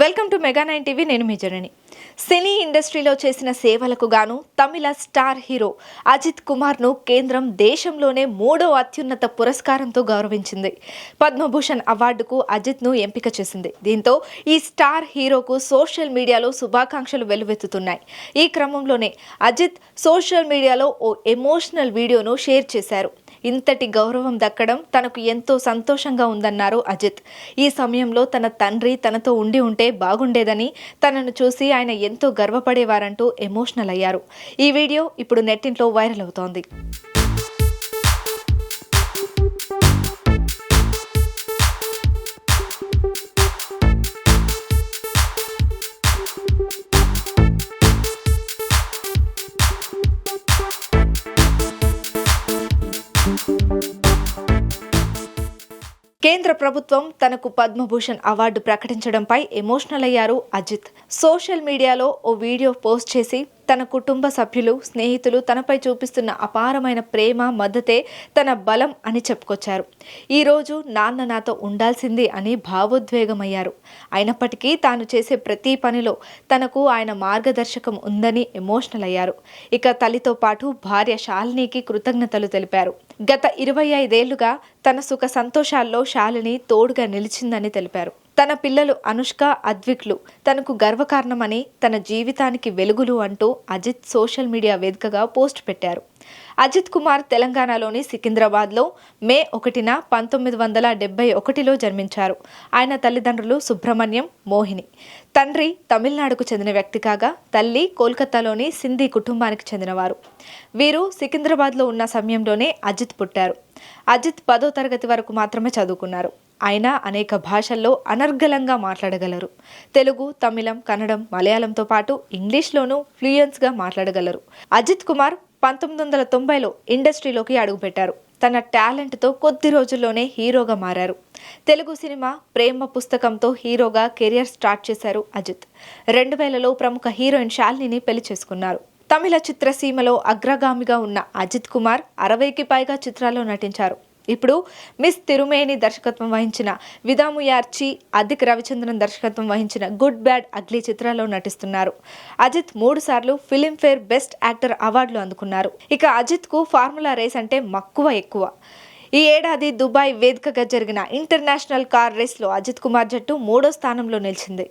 Welcome to mega 9 TV. నేను మీ జనని. సినీ ఇండస్ట్రీలో చేసిన సేవలకు గాను తమిళ స్టార్ హీరో అజిత్ కుమార్ను కేంద్రం దేశంలోనే 3వ అత్యున్నత పురస్కారంతో గౌరవించింది. పద్మభూషణ్ అవార్డుకు అజిత్ను ఎంపిక చేసింది. దీంతో ఈ స్టార్ హీరోకు సోషల్ మీడియాలో శుభాకాంక్షలు వెల్లువెత్తుతున్నాయి. ఈ క్రమంలోనే అజిత్ సోషల్ మీడియాలో ఓ ఎమోషనల్ వీడియోను షేర్ చేశారు. ఇంతటి గౌరవం దక్కడం తనకు ఎంతో సంతోషంగా ఉందన్నారు అజిత్. ఈ సమయంలో తన తండ్రి తనతో ఉంటే బాగుండేదని, తనను చూసి ఆయన ఎంతో గర్వపడేవారంటూ ఎమోషనల్ అయ్యారు. ఈ వీడియో ఇప్పుడు నెట్టింట్లో వైరల్ అవుతోంది. కేంద్ర ప్రభుత్వం తనకు పద్మభూషణ్ అవార్డు ప్రకటించడంపై ఎమోషనల్ అయ్యారు అజిత్. సోషల్ మీడియాలో ఓ వీడియో పోస్ట్ చేసి తన కుటుంబ సభ్యులు, స్నేహితులు తనపై చూపిస్తున్న అపారమైన ప్రేమ, మద్దతే తన బలం అని చెప్పుకొచ్చారు. ఈరోజు నాన్న నాతో ఉండాల్సింది అని భావోద్వేగమయ్యారు. అయినప్పటికీ తాను చేసే ప్రతి పనిలో తనకు ఆయన మార్గదర్శకం ఉందని ఎమోషనల్ అయ్యారు. ఇక తల్లితో పాటు భార్య శాలినికి కృతజ్ఞతలు తెలిపారు. గత 25 ఏళ్లుగా తన సుఖ సంతోషాల్లో శాలిని తోడుగా నిలిచిందని తెలిపారు. తన పిల్లలు అనుష్క, అద్విక్లు తనకు గర్వకారణమని, తన జీవితానికి వెలుగులు అంటూ అజిత్ సోషల్ మీడియా వేదికగా పోస్ట్ పెట్టారు. అజిత్ కుమార్ తెలంగాణలోని సికింద్రాబాద్లో మే 1న 1971లో జన్మించారు. ఆయన తల్లిదండ్రులు సుబ్రహ్మణ్యం, మోహిని. తండ్రి తమిళనాడుకు చెందిన వ్యక్తి కాగా తల్లి కోల్కతాలోని సింధీ కుటుంబానికి చెందినవారు. వీరు సికింద్రాబాద్లో ఉన్న సమయంలోనే అజిత్ పుట్టారు. అజిత్ 10వ తరగతి వరకు మాత్రమే చదువుకున్నారు. ఆయన అనేక భాషల్లో అనర్గళంగా మాట్లాడగలరు. తెలుగు, తమిళం, కన్నడం, మలయాళంతో పాటు ఇంగ్లీష్లోనూ ఫ్లూయెన్స్గా మాట్లాడగలరు. అజిత్ కుమార్ 1990లో ఇండస్ట్రీలోకి అడుగుపెట్టారు. తన టాలెంట్తో కొద్ది రోజుల్లోనే హీరోగా మారారు. తెలుగు సినిమా ప్రేమ పుస్తకంతో హీరోగా కెరియర్ స్టార్ట్ చేశారు అజిత్. 2000లో ప్రముఖ హీరోయిన్ శాలినిని పెళ్లి చేసుకున్నారు. తమిళ చిత్రసీమలో అగ్రగామిగా ఉన్న అజిత్ కుమార్ 60కి పైగా చిత్రాల్లో నటించారు. ఇప్పుడు మిస్ తిరుమేని దర్శకత్వం వహించిన విదాముయార్చి, అదిక్ రవిచంద్రన్ దర్శకత్వం వహించిన గుడ్ బ్యాడ్ అగ్లీ చిత్రాల్లో నటిస్తున్నారు. అజిత్ 3 సార్లు ఫిలింఫేర్ బెస్ట్ యాక్టర్ అవార్డులు అందుకున్నారు. ఇక అజిత్ కు ఫార్ములా రేస్ అంటే మక్కువ ఎక్కువ. ఈ ఏడాది దుబాయ్ వేదికగా జరిగిన ఇంటర్నేషనల్ కార్ రేస్లో అజిత్ కుమార్ జట్టు 3వ స్థానంలో నిలిచింది.